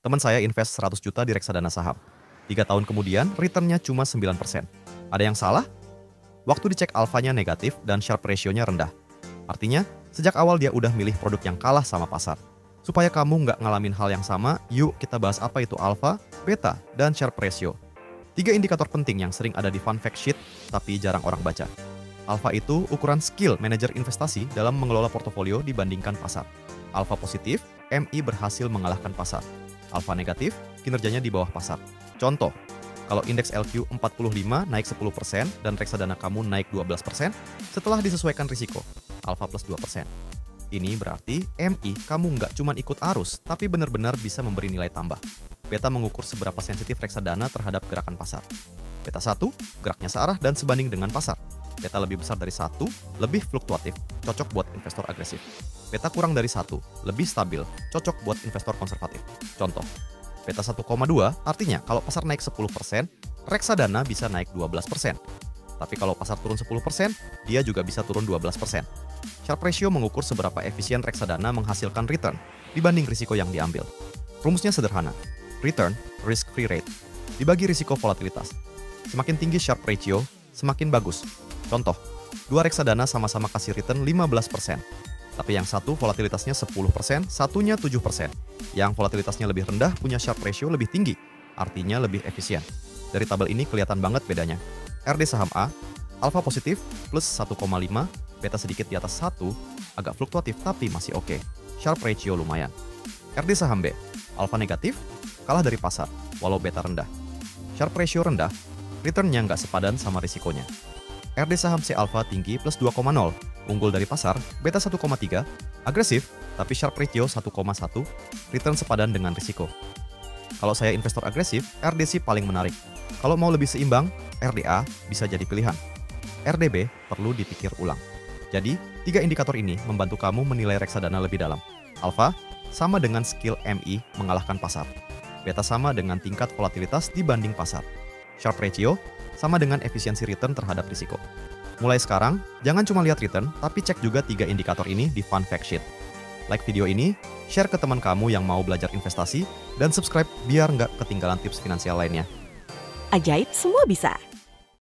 Teman saya invest 100 juta di reksadana saham. 3 tahun kemudian, returnnya cuma 9%. Ada yang salah? Waktu dicek alfanya negatif dan Sharpe ratio-nya rendah. Artinya, sejak awal dia udah milih produk yang kalah sama pasar. Supaya kamu nggak ngalamin hal yang sama, yuk kita bahas apa itu alfa, beta, dan Sharpe ratio. 3 indikator penting yang sering ada di fun fact sheet, tapi jarang orang baca. Alfa itu ukuran skill manajer investasi dalam mengelola portofolio dibandingkan pasar. Alfa positif, MI berhasil mengalahkan pasar. Alfa negatif, kinerjanya di bawah pasar. Contoh, kalau indeks LQ 45 naik 10% dan reksadana kamu naik 12%, setelah disesuaikan risiko, alfa plus 2%. Ini berarti MI kamu nggak cuma ikut arus, tapi benar-benar bisa memberi nilai tambah. Beta mengukur seberapa sensitif reksadana terhadap gerakan pasar. Beta 1, geraknya searah dan sebanding dengan pasar. Beta lebih besar dari 1, lebih fluktuatif, cocok buat investor agresif. Beta kurang dari 1, lebih stabil, cocok buat investor konservatif. Contoh, beta 1,2 artinya kalau pasar naik 10%, reksadana bisa naik 12%. Tapi kalau pasar turun 10%, dia juga bisa turun 12%. Sharpe ratio mengukur seberapa efisien reksadana menghasilkan return dibanding risiko yang diambil. Rumusnya sederhana. Return, risk-free rate, dibagi risiko volatilitas. Semakin tinggi Sharpe ratio, semakin bagus. Contoh, 2 reksadana sama-sama kasih return 15%. Tapi yang satu volatilitasnya 10%, satunya 7%. Yang volatilitasnya lebih rendah punya Sharpe ratio lebih tinggi, artinya lebih efisien. Dari tabel ini kelihatan banget bedanya. RD saham A, alfa positif plus 1,5, beta sedikit di atas 1, agak fluktuatif tapi masih oke. Sharpe ratio lumayan. RD saham B, alfa negatif, kalah dari pasar, walau beta rendah. Sharpe ratio rendah, returnnya nggak sepadan sama risikonya. RD saham C alfa tinggi plus 2,0, unggul dari pasar, beta 1,3, agresif, tapi Sharpe ratio 1,1, return sepadan dengan risiko. Kalau saya investor agresif, RDC paling menarik. Kalau mau lebih seimbang, RDA bisa jadi pilihan. RDB perlu dipikir ulang. Jadi, 3 indikator ini membantu kamu menilai reksadana lebih dalam. Alfa sama dengan skill MI mengalahkan pasar. Beta sama dengan tingkat volatilitas dibanding pasar. Sharpe ratio sama dengan efisiensi return terhadap risiko. Mulai sekarang, jangan cuma lihat return, tapi cek juga 3 indikator ini di Fun Fact Sheet. Like video ini, share ke teman kamu yang mau belajar investasi, dan subscribe biar nggak ketinggalan tips finansial lainnya. Ajaib semua bisa.